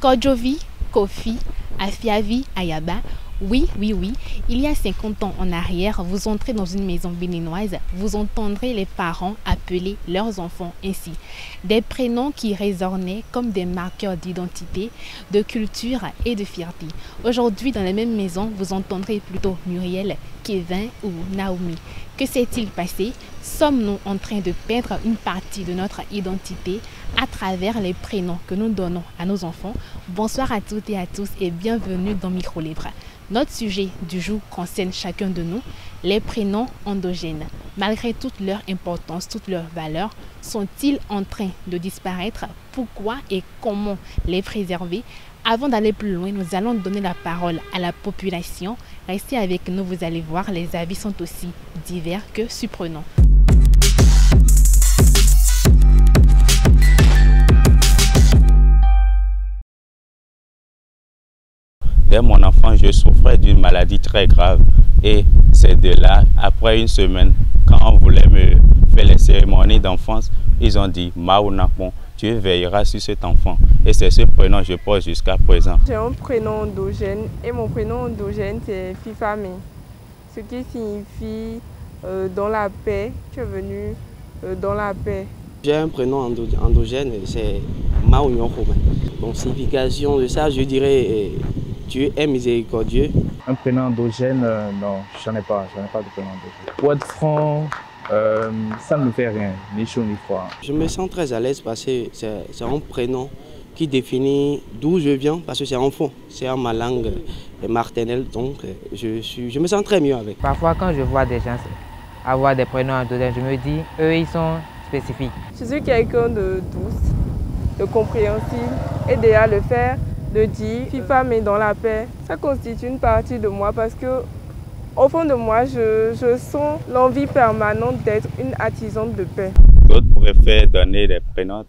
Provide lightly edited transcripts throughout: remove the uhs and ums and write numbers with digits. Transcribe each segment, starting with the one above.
Kodjovi, Kofi, Afiavi, Ayaba. Oui, il y a 50 ans en arrière, vous entrez dans une maison béninoise, vous entendrez les parents appeler leurs enfants ainsi. Des prénoms qui résonnaient comme des marqueurs d'identité, de culture et de fierté. Aujourd'hui, dans la même maison, vous entendrez plutôt Muriel, Kevin ou Naomi. Que s'est-il passé? Sommes-nous en train de perdre une partie de notre identité à travers les prénoms que nous donnons à nos enfants? Bonsoir à toutes et à tous et bienvenue dans Micro Libre. Notre sujet du jour concerne chacun de nous, les prénoms endogènes. Malgré toute leur importance, toute leur valeur, sont-ils en train de disparaître? Pourquoi et comment les préserver? Avant d'aller plus loin, nous allons donner la parole à la population. Restez avec nous, vous allez voir, les avis sont aussi divers que surprenants. Dès mon enfant, je souffrais d'une maladie très grave et c'est de là, après une semaine, quand on voulait me faire les cérémonies d'enfance, ils ont dit « Maounakon, tu veilleras sur cet enfant ». Et c'est ce prénom que je porte jusqu'à présent. J'ai un prénom endogène et mon prénom endogène c'est Fifame, ce qui signifie dans la paix, tu es venu dans la paix. J'ai un prénom endogène, c'est Maounakon. Donc signification de ça, je dirais Dieu est miséricordieux. Un prénom endogène, non, j'en ai pas de prénom endogène. Pour être franc, ça ne me fait rien, ni chaud ni froid. Je me sens très à l'aise parce que c'est un prénom qui définit d'où je viens, parce que c'est en fond, c'est en ma langue maternelle, donc je me sens très mieux avec. Parfois quand je vois des gens avoir des prénoms endogènes, je me dis, eux ils sont spécifiques. Je suis quelqu'un de douce, de compréhensible, et déjà le faire, de dire Fifame est dans la paix, ça constitue une partie de moi parce que au fond de moi, je sens l'envie permanente d'être une artisane de paix. D'autres préfèrent donner des prénoms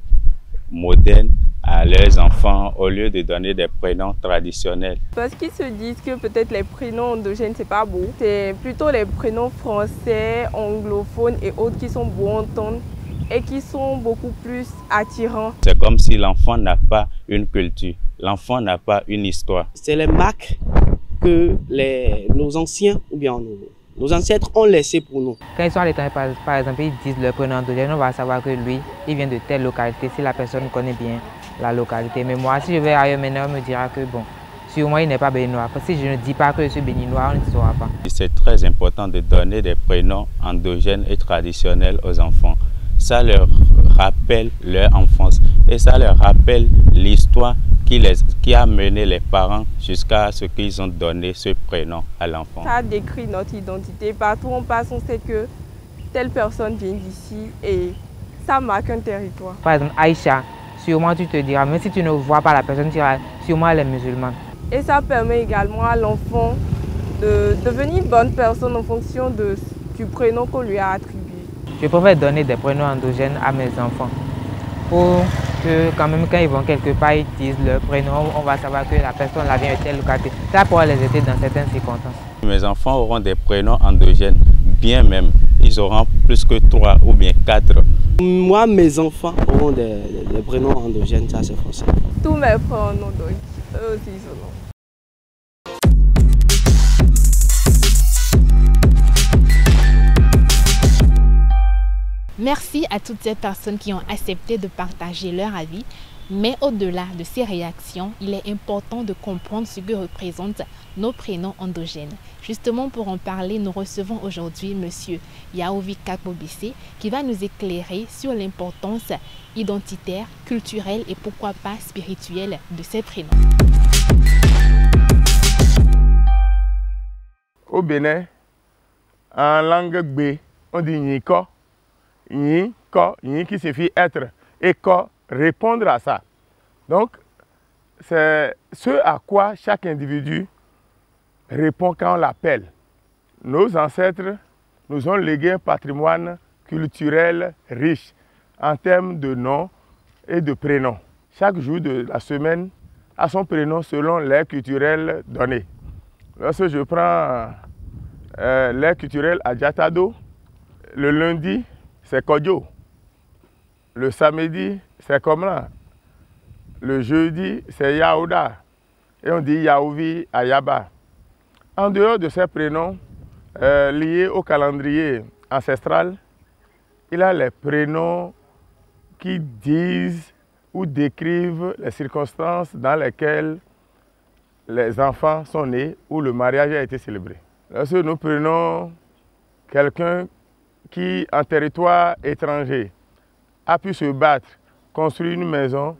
modernes à leurs enfants au lieu de donner des prénoms traditionnels. Parce qu'ils se disent que peut-être les prénoms endogènes c'est pas beau, c'est plutôt les prénoms français, anglophones et autres qui sont beaux à entendre et qui sont beaucoup plus attirants. C'est comme si l'enfant n'a pas une culture, l'enfant n'a pas une histoire. C'est les marques que nos anciens ou bien nos ancêtres ont laissées pour nous. Quand ils sont à l'étranger, par exemple, ils disent leur prénom endogène, on va savoir que lui, il vient de telle localité, si la personne connaît bien la localité. Mais moi, si je vais ailleurs maintenant, on me dira que bon, sur moi, il n'est pas béninois. Parce que si je ne dis pas que je suis béninois, on ne saura pas. C'est très important de donner des prénoms endogènes et traditionnels aux enfants. Ça leur rappelle leur enfance et ça leur rappelle l'histoire qui a mené les parents jusqu'à ce qu'ils ont donné ce prénom à l'enfant. Ça décrit notre identité. Partout où on passe, on sait que telle personne vient d'ici et ça marque un territoire. Par exemple, Aïcha, sûrement tu te diras, même si tu ne vois pas la personne, tu diras sûrement elle est musulmane. Et ça permet également à l'enfant de devenir une bonne personne en fonction du prénom qu'on lui a attribué. Je préfère donner des prénoms endogènes à mes enfants pour que quand même quand ils vont quelque part, ils disent leur prénom, on va savoir que la personne là vient de telle localité. Ça pourra les aider dans certaines circonstances. Mes enfants auront des prénoms endogènes, bien même. Ils auront plus que 3 ou bien 4. Moi, mes enfants auront des prénoms endogènes, ça c'est forcé. Tous mes frères en ont donc, eux aussi ils ont. Merci à toutes ces personnes qui ont accepté de partager leur avis. Mais au-delà de ces réactions, il est important de comprendre ce que représentent nos prénoms endogènes. Justement, pour en parler, nous recevons aujourd'hui M. Yaovi Kakbobissé qui va nous éclairer sur l'importance identitaire, culturelle et pourquoi pas spirituelle de ces prénoms. Au Bénin, en langue B, on dit Niko. Ni qui signifie être et ko, répondre à ça. Donc, c'est ce à quoi chaque individu répond quand on l'appelle. Nos ancêtres nous ont légué un patrimoine culturelle riche en termes de noms et de prénoms. Chaque jour de la semaine a son prénom selon l'ère culturelle donnée. Lorsque je prends l'ère culturelle Adjatado, le lundi, c'est Kodjo. Le samedi, c'est Komla. Le jeudi, c'est Yaouda. Et on dit Yaouvi Ayaba. En dehors de ces prénoms liés au calendrier ancestral, il y a les prénoms qui disent ou décrivent les circonstances dans lesquelles les enfants sont nés ou le mariage a été célébré. Lorsque nous prenons quelqu'un qui, en territoire étranger, a pu se battre, construire une maison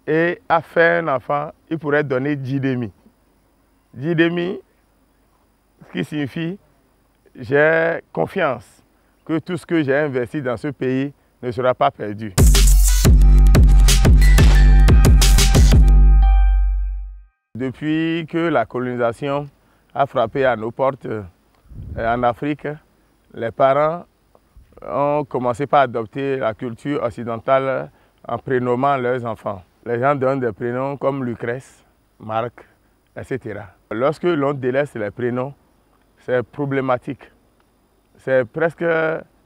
et a fait un enfant, il pourrait donner Djidemi. Djidemi, ce qui signifie j'ai confiance que tout ce que j'ai investi dans ce pays ne sera pas perdu. Depuis que la colonisation a frappé à nos portes en Afrique, les parents ont commencé par adopter la culture occidentale en prénommant leurs enfants. Les gens donnent des prénoms comme Lucrèce, Marc, etc. Lorsque l'on délaisse les prénoms, c'est problématique. C'est presque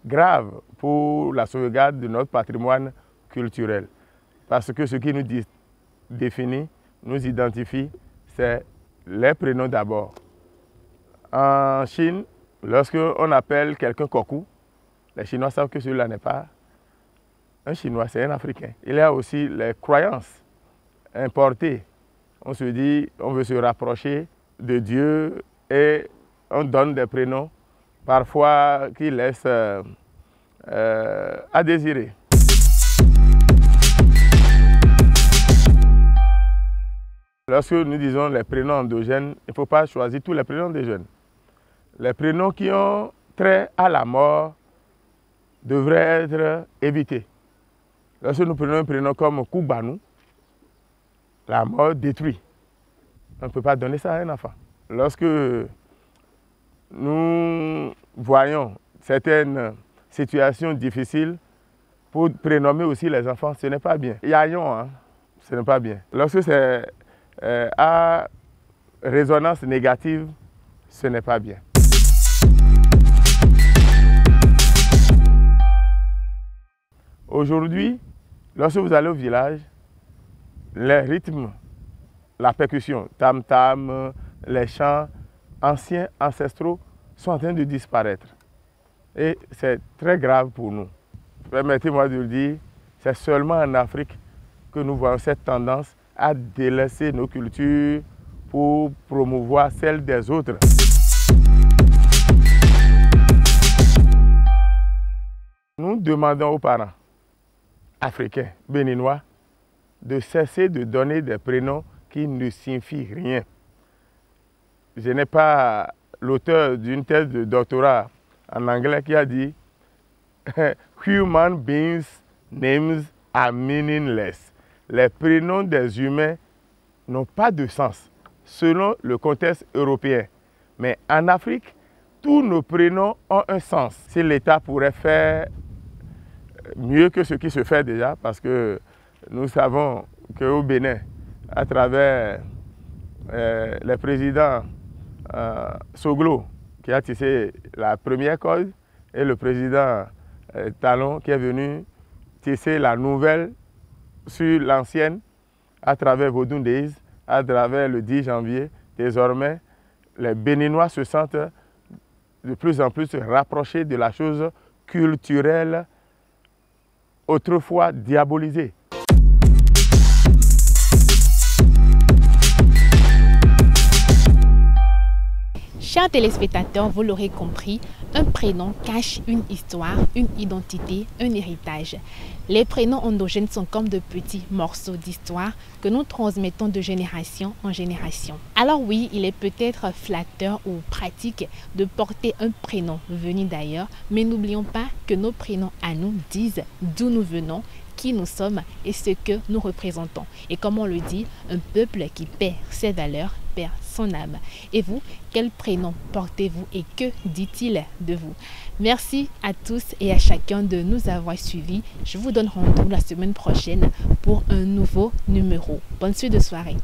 grave pour la sauvegarde de notre patrimoine culturel. Parce que ce qui nous définit, nous identifie, c'est les prénoms d'abord. En Chine, lorsqu'on appelle quelqu'un Kokou, les Chinois savent que celui-là n'est pas un Chinois, c'est un Africain. Il y a aussi les croyances importées. On se dit, on veut se rapprocher de Dieu et on donne des prénoms parfois qui laissent à désirer. Lorsque nous disons les prénoms endogènes, il ne faut pas choisir tous les prénoms des jeunes. Les prénoms qui ont trait à la mort devraient être évités. Lorsque nous prenons un prénom comme Kougbanou, la mort détruit. On ne peut pas donner ça à un enfant. Lorsque nous voyons certaines situations difficiles, pour prénommer aussi les enfants, ce n'est pas bien. Yayon, hein, ce n'est pas bien. Lorsque c'est à résonance négative, ce n'est pas bien. Aujourd'hui, lorsque vous allez au village, les rythmes, la percussion, tam-tam, les chants anciens, ancestraux sont en train de disparaître. Et c'est très grave pour nous. Permettez-moi de le dire, c'est seulement en Afrique que nous voyons cette tendance à délaisser nos cultures pour promouvoir celles des autres. Nous demandons aux parents africains, béninois, de cesser de donner des prénoms qui ne signifient rien. Je n'ai pas l'auteur d'une thèse de doctorat en anglais qui a dit « Human beings' names are meaningless ». Les prénoms des humains n'ont pas de sens selon le contexte européen. Mais en Afrique, tous nos prénoms ont un sens. Si l'État pourrait faire mieux que ce qui se fait déjà, parce que nous savons qu'au Bénin, à travers les présidents Soglo, qui a tissé la première corde, et le président Talon, qui est venu tisser la nouvelle sur l'ancienne, à travers Vodou Days, à travers le 10 janvier. Désormais, les Béninois se sentent de plus en plus rapprochés de la chose culturelle autrefois diabolisée. Chers téléspectateurs, vous l'aurez compris, un prénom cache une histoire, une identité, un héritage. Les prénoms endogènes sont comme de petits morceaux d'histoire que nous transmettons de génération en génération. Alors oui, il est peut-être flatteur ou pratique de porter un prénom venu d'ailleurs, mais n'oublions pas que nos prénoms à nous disent d'où nous venons, qui nous sommes et ce que nous représentons. Et comme on le dit, un peuple qui perd ses valeurs perd son âme. Et vous, quel prénom portez-vous et que dit-il de vous? Merci à tous et à chacun de nous avoir suivis. Je vous donne rendez-vous la semaine prochaine pour un nouveau numéro. Bonne suite de soirée.